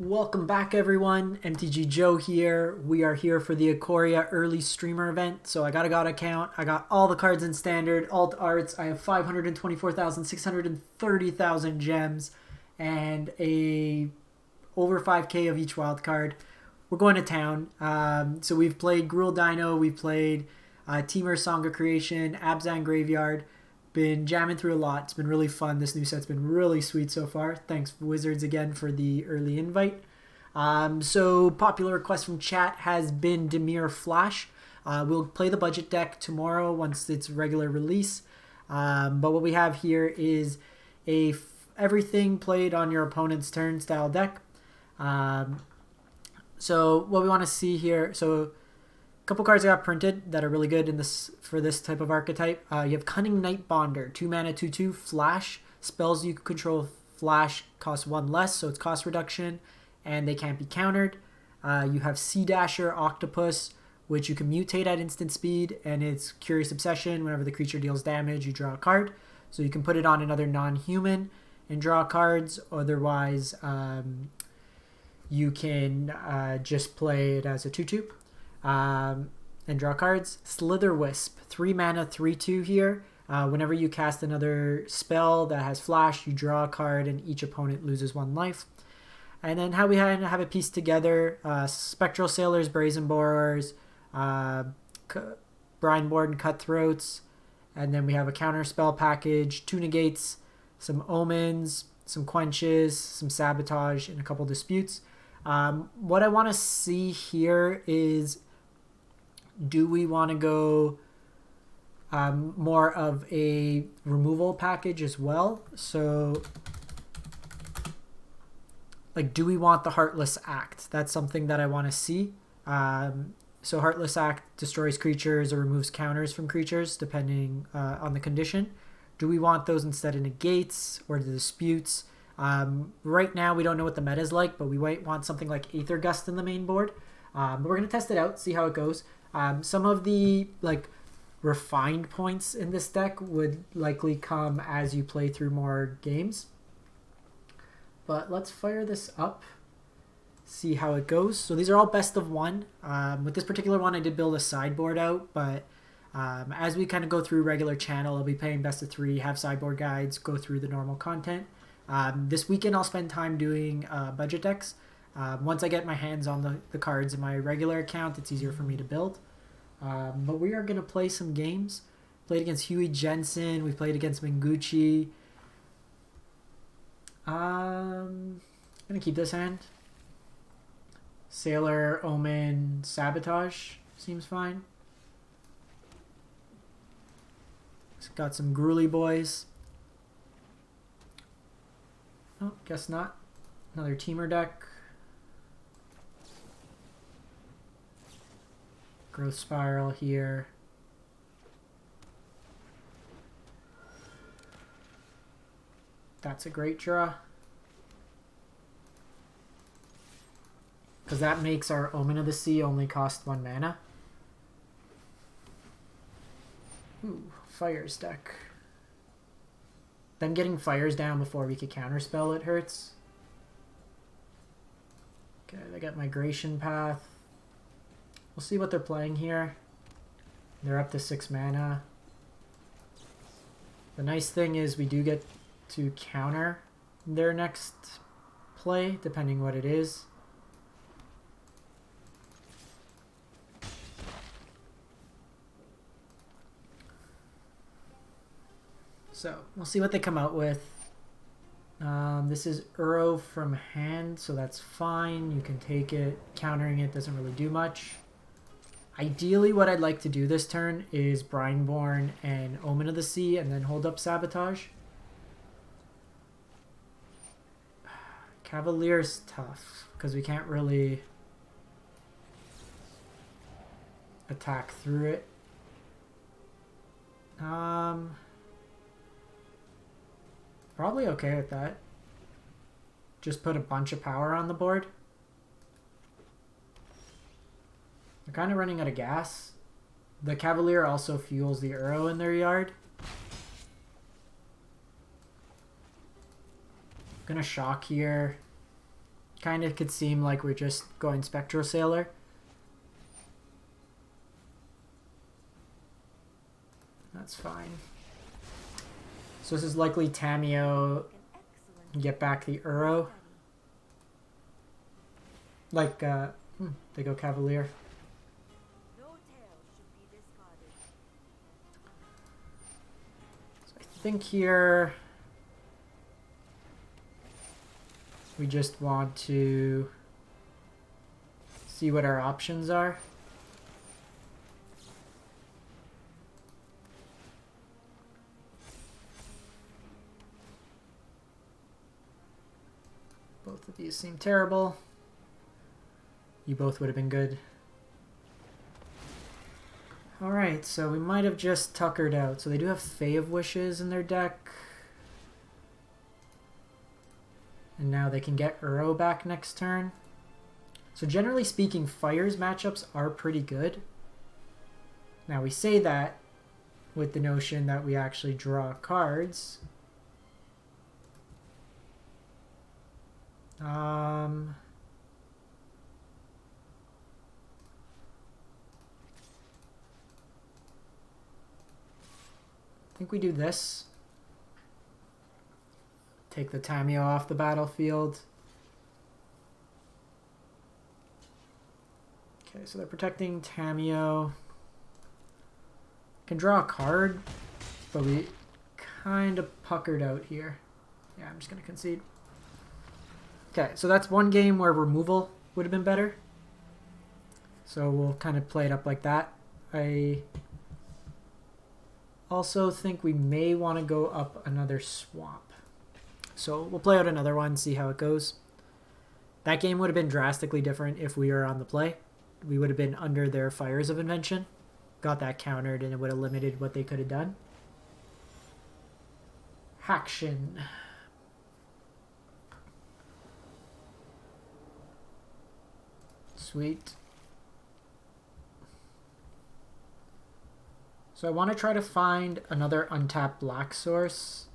Welcome back, everyone. MTG Joe here. We are here for the Ikoria early streamer event. So I got a God account. I got all the cards in standard, alt arts. I have 524,630,000 gems and a over 5k of each wild card. We're going to town. So we've played Gruul Dino. We've played Dimir Song of Creation, Abzan Graveyard. Been jamming through a lot. It's been really fun. This new set's been really sweet so far. Thanks Wizards again for the early invite. So popular request from chat has been Dimir Flash. We'll play the budget deck tomorrow once it's regular release. But what we have here is everything played on your opponent's turn style deck. So what we want to see here, so couple cards I got printed that are really good in this for this type of archetype. You have Cunning Night Bonder, 2 mana, 2/2 flash. Spells you control flash cost 1 less, so it's cost reduction, and they can't be countered. You have Sea Dasher Octopus, which you can mutate at instant speed, and it's Curious Obsession. Whenever the creature deals damage, you draw a card. So you can put it on another non-human and draw cards. Otherwise, you can just play it as a 2/2. And draw cards. Slither Wisp, 3 mana, 3/2 here. Whenever you cast another spell that has flash, you draw a card and each opponent loses 1 life. And then how we have it pieced together, Spectral Sailors, Brazen Borers, Brineborn Cutthroats, and then we have a counter spell package, 2 negates, some omens, some quenches, some sabotage, and a couple disputes. What I want to see here is, do we want to go more of a removal package as well? So, like, do we want the Heartless Act? That's something that I want to see. So Heartless Act destroys creatures or removes counters from creatures, depending on the condition. Do we want those instead of negates or the disputes? Right now, we don't know what the meta is like, but we might want something like Aether Gust in the main board. But we're going to test it out, see how it goes. Some of the refined points in this deck would likely come as you play through more games. But let's fire this up, see how it goes. So these are all best of 1. With this particular one, I did build a sideboard out, but as we kind of go through regular channel, I'll be playing best of 3, have sideboard guides, go through the normal content. This weekend, I'll spend time doing budget decks. Once I get my hands on the cards in my regular account, it's easier for me to build. But we are going to play some games. Played against Huey Jensen. We played against Mengucci. I'm going to keep this hand. Sailor, Omen, Sabotage seems fine. It's got some Gruely boys. Oh, guess not. Another Teamer deck. Growth Spiral here. That's a great draw. Because that makes our Omen of the Sea only cost 1 mana. Ooh, Fires deck. Them getting Fires down before we could counterspell it hurts. Okay, they got Migration Path. We'll see what they're playing here. They're up to 6 mana. The nice thing is we do get to counter their next play, depending what it is. So we'll see what they come out with. This is Uro from hand, so that's fine. You can take it. Countering it doesn't really do much. Ideally, what I'd like to do this turn is Brineborn and Omen of the Sea, and then hold up Sabotage. Cavalier's tough, because we can't really attack through it. Probably okay with that. Just put a bunch of power on the board. They're kind of running out of gas. The Cavalier also fuels the Uro in their yard. Gonna shock here. Kind of could seem like we're just going Spectral Sailor. That's fine. So this is likely Tamio get back the Uro. Like, they go Cavalier. So I think here we just want to see what our options are. Both of these seem terrible. You both would have been good. Alright, so we might have just tuckered out. So they do have Fae of Wishes in their deck. And now they can get Uro back next turn. So generally speaking, Fire's matchups are pretty good. Now we say that with the notion that we actually draw cards. I think we do this. Take the Tamio off the battlefield. Okay, so they're protecting Tamio. Can draw a card, but we kind of puckered out here. Yeah, I'm just going to concede. Okay, so that's one game where removal would have been better. So we'll kind of play it up like that. I also think we may want to go up another swamp. So we'll play out another one, see how it goes. That game would have been drastically different if we were on the play. We would have been under their Fires of Invention. Got that countered and it would have limited what they could have done. Haction. Sweet. So I want to try to find another untapped black source.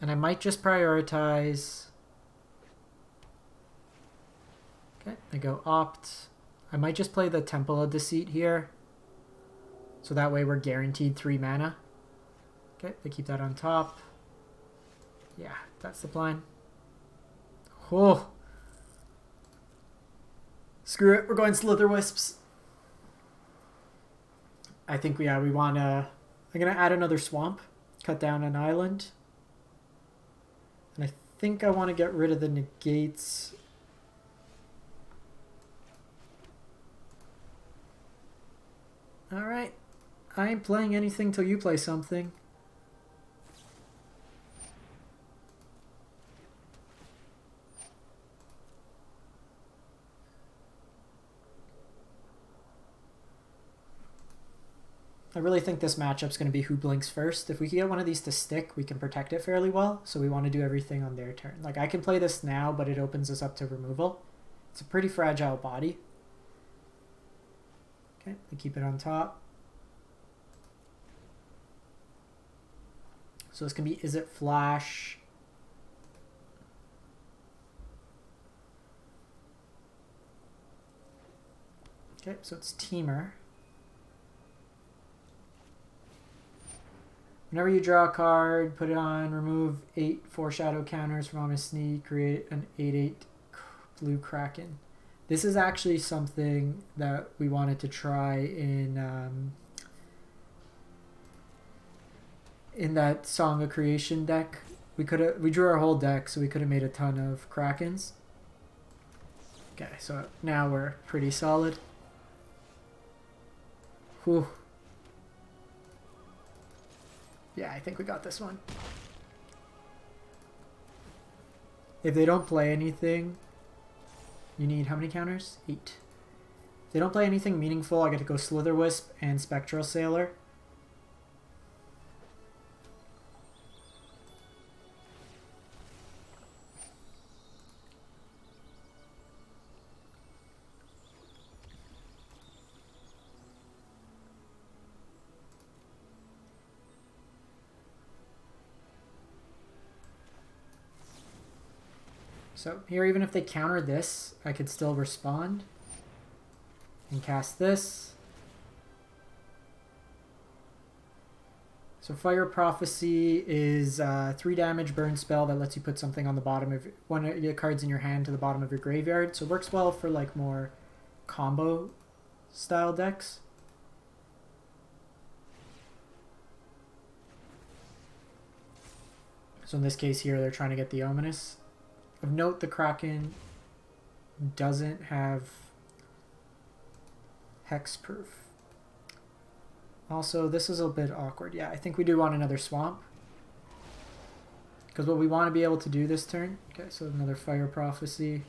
And I might just prioritize. Okay, I go opt. I might just play the Temple of Deceit here. So that way we're guaranteed 3 mana. Okay, they keep that on top. Yeah, that's the plan. Oh. Screw it, we're going Slither Wisps. I think we want to... I'm going to add another swamp. Cut down an island. And I think I want to get rid of the negates. Alright. I ain't playing anything till you play something. I really think this matchup's going to be who blinks first. If we can get one of these to stick, we can protect it fairly well. So we want to do everything on their turn. Like, I can play this now, but it opens us up to removal. It's a pretty fragile body. Okay, we keep it on top. So this can be Is It Flash? Okay, so it's Temur. Whenever you draw a card, put it on, remove 8 foreshadow counters from Omniscient, create an 8/8 blue Kraken. This is actually something that we wanted to try in that Song of Creation deck. We drew our whole deck, so we could have made a ton of Krakens. Okay, so now we're pretty solid. Whew. Yeah, I think we got this one. If they don't play anything, you need how many counters? 8. If they don't play anything meaningful, I get to go Slither Wisp and Spectral Sailor. So here, even if they counter this, I could still respond and cast this. So Fire Prophecy is 3 damage burn spell that lets you put something on the bottom of one of your cards in your hand to the bottom of your graveyard. So it works well for like more combo style decks. So in this case here, they're trying to get the Ominous. Of note, the Kraken doesn't have hexproof. Also, this is a bit awkward. Yeah, I think we do want another Swamp. Because what we want to be able to do this turn... Okay, so another Fire Prophecy.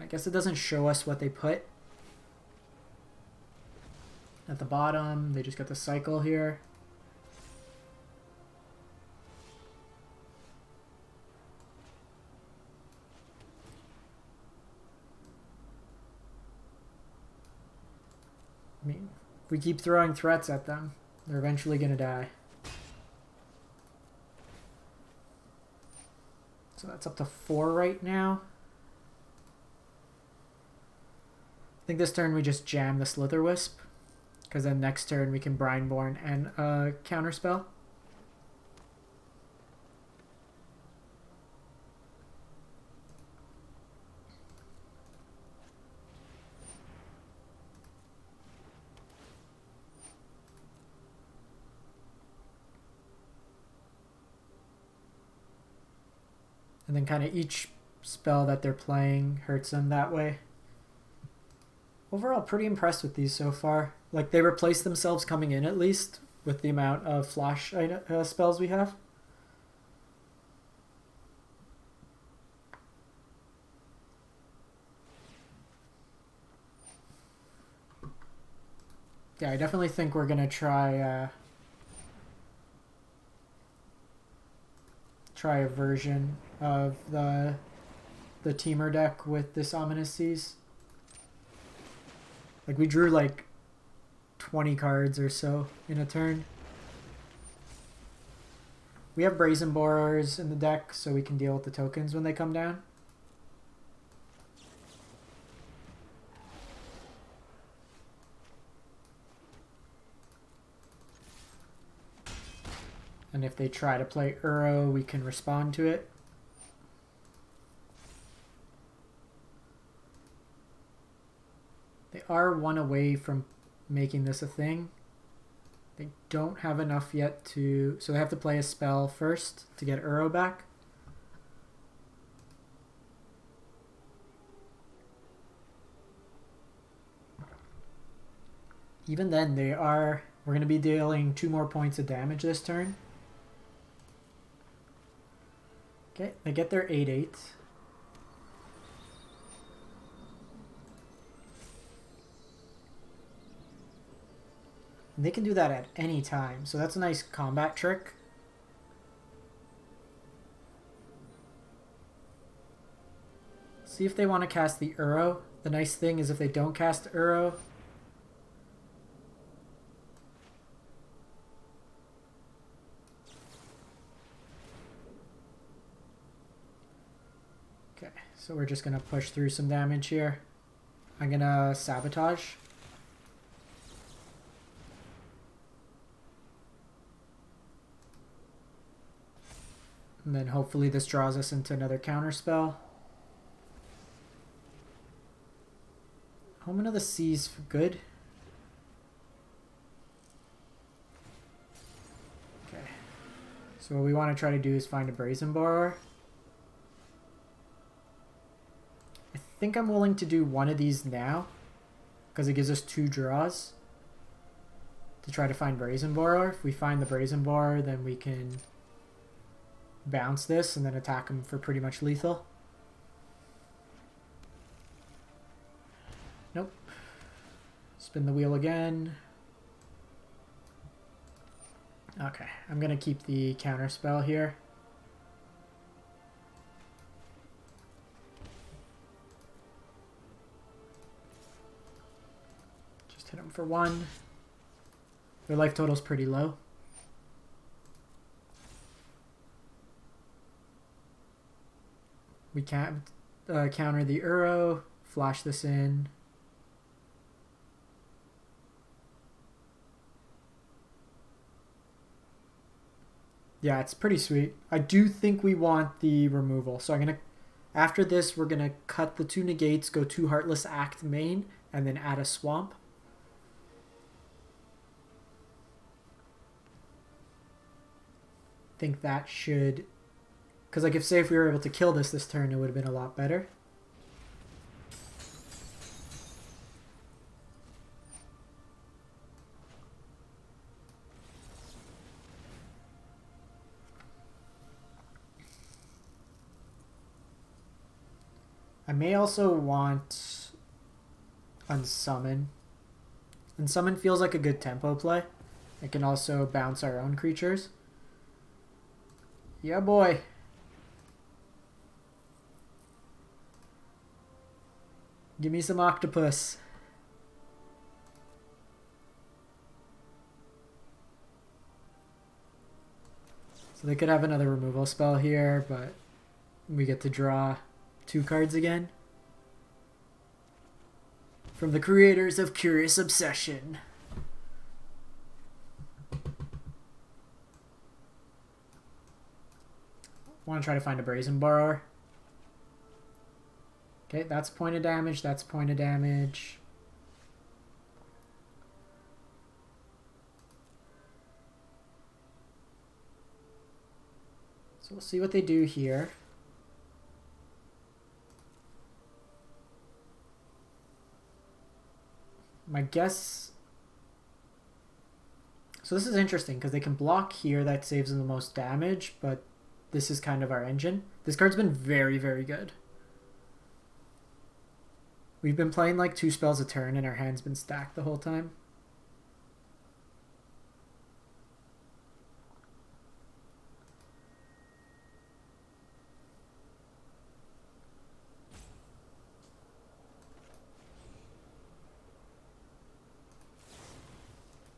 I guess it doesn't show us what they put at the bottom. They just got the cycle here. I mean, if we keep throwing threats at them, they're eventually going to die. So that's up to 4 right now. I think this turn we just jam the Slitherwisp, because then next turn we can Brineborn and counterspell. And then kind of each spell that they're playing hurts them that way. Overall, pretty impressed with these so far. Like, they replace themselves coming in, at least, with the amount of flash spells we have. Yeah, I definitely think we're going to try a version of the Temur deck with this Ominous Seas. Like, we drew like 20 cards or so in a turn. We have Brazen Borers in the deck, so we can deal with the tokens when they come down. And if they try to play Uro, we can respond to it. They are 1 away from making this a thing. They don't have enough yet to... So they have to play a spell first to get Uro back. Even then, they are... We're going to be dealing 2 more points of damage this turn. Okay, they get their 8/8. And they can do that at any time, so that's a nice combat trick. See if they want to cast the Uro. The nice thing is if they don't cast Uro, so we're just going to push through some damage here. I'm going to Sabotage. And then hopefully this draws us into another counterspell. Omen of the Seas for good. Okay. So what we want to try to do is find a Brazen Borer. I think I'm willing to do one of these now, because it gives us 2 draws to try to find Brazen Borer. If we find the Brazen Borer, then we can bounce this and then attack him for pretty much lethal. Nope. Spin the wheel again. Okay, I'm going to keep the counter spell here. Just hit him for 1. Their life total's pretty low. We can't counter the Uro. Flash this in. Yeah, it's pretty sweet. I do think we want the removal. So I'm going to, after this, we're going to cut the 2 negates, go 2 Heartless Act main, and then add a swamp. I think that should, because like if we were able to kill this turn, it would have been a lot better. I may also want Unsummon. Unsummon feels like a good tempo play. It can also bounce our own creatures. Yeah, boy. Give me some octopus. So they could have another removal spell here, but we get to draw 2 cards again. From the creators of Curious Obsession. Want to try to find a Brazen Borrower. Okay, that's point of damage, that's point of damage. So we'll see what they do here. My guess... So this is interesting because they can block here, that saves them the most damage, but this is kind of our engine. This card's been very, very good. We've been playing like 2 spells a turn and our hand's been stacked the whole time.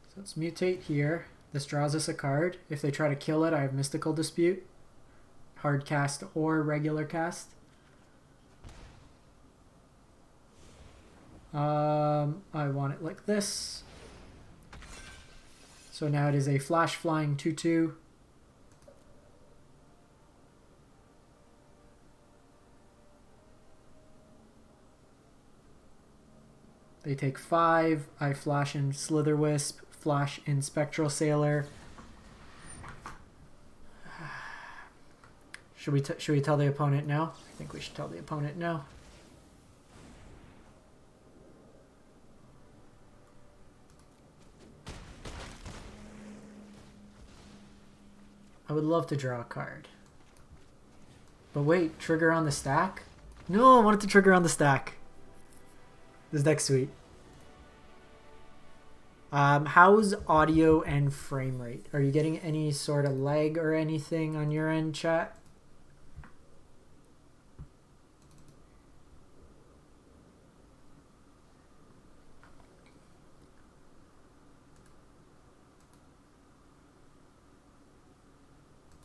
So let's mutate here. This draws us a card. If they try to kill it, I have Mystical Dispute. Hard cast or regular cast. I want it like this. So now it is a flash flying 2/2. They take 5. I flash in Slitherwisp, flash in Spectral Sailor. Should we tell the opponent no? I think we should tell the opponent no. I would love to draw a card. But wait, trigger on the stack? No, I wanted to trigger on the stack. This deck's sweet. How's audio and frame rate? Are you getting any sort of lag or anything on your end, chat?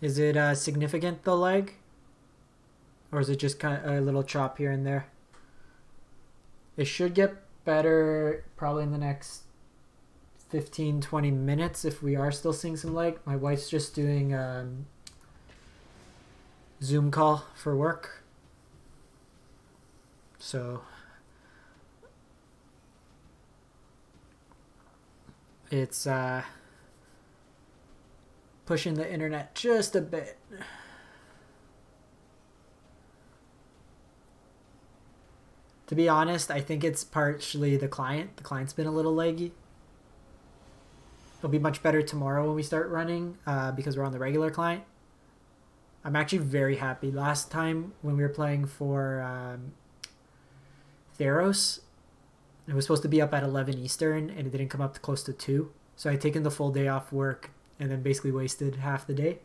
Is it significant, the lag? Or is it just kind of a little chop here and there? It should get better probably in the next 15-20 minutes if we are still seeing some lag. My wife's just doing Zoom call for work. So it's pushing the internet just a bit. To be honest, I think it's partially the client. The client's been a little laggy. It'll be much better tomorrow when we start running because we're on the regular client. I'm actually very happy. Last time when we were playing for Theros, it was supposed to be up at 11 Eastern and it didn't come up to close to 2. So I had taken the full day off work and then basically wasted half the day.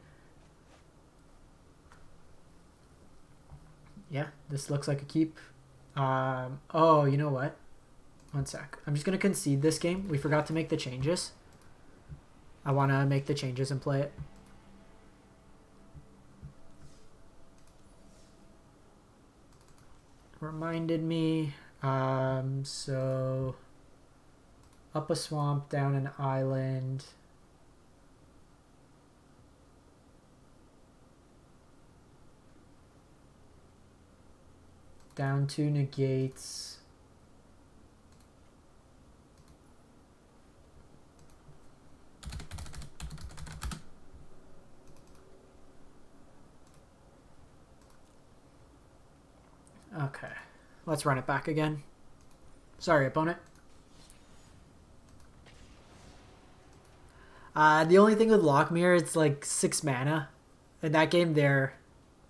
Yeah, this looks like a keep. Oh, you know what? 1 sec. I'm just going to concede this game. We forgot to make the changes. I want to make the changes and play it. Reminded me. So up a swamp, down an island. Down 2 negates. Okay, let's run it back again. Sorry, opponent. The only thing with Lockmere, it's like 6 mana. In that game there,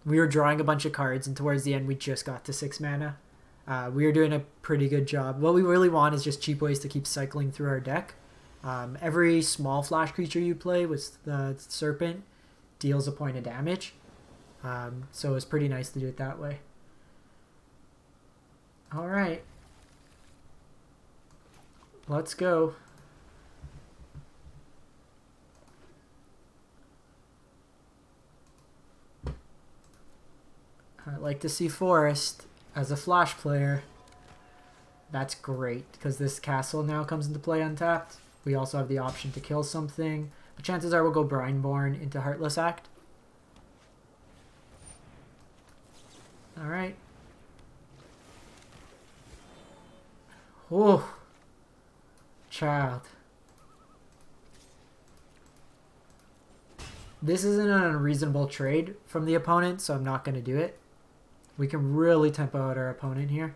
we were drawing a bunch of cards, and towards the end, we just got to 6 mana. We were doing a pretty good job. What we really want is just cheap ways to keep cycling through our deck. Every small flash creature you play with the Serpent deals a point of damage. So it was pretty nice to do it that way. All right. Let's go. I like to see Forest as a flash player. That's great because this castle now comes into play untapped. We also have the option to kill something, but chances are we'll go Brineborn into Heartless Act. All right. Oh, child. This isn't an unreasonable trade from the opponent, so I'm not going to do it. We can really tempo out our opponent here.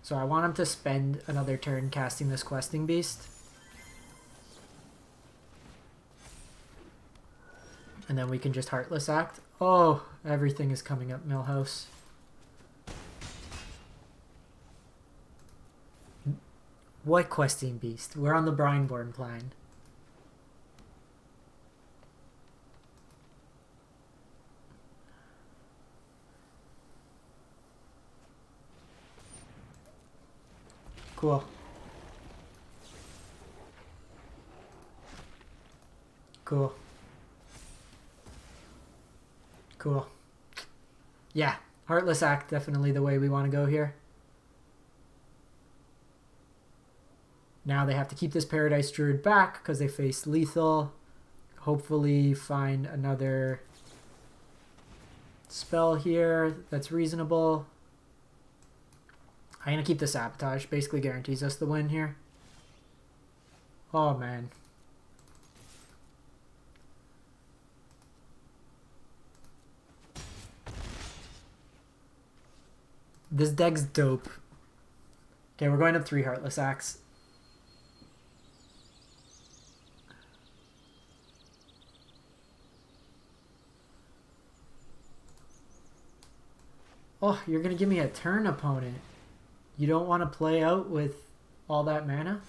So I want him to spend another turn casting this Questing Beast. And then we can just Heartless Act. Oh, everything is coming up Millhouse. What Questing Beast? We're on the Brineborn plan. Cool. Cool. Cool. Yeah, Heartless Act, definitely the way we want to go here. Now they have to keep this Paradise Druid back because they face lethal. Hopefully find another spell here that's reasonable. I'm going to keep the Sabotage. Basically guarantees us the win here. Oh, man. This deck's dope. Okay, we're going up 3 Heartless Acts. Oh, you're going to give me a turn opponent. You don't want to play out with all that mana?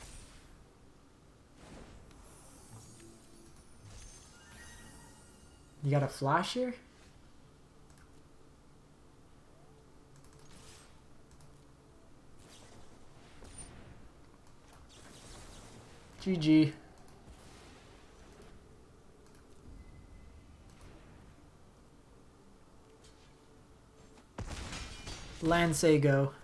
You got a flash here? GG. Land Sago.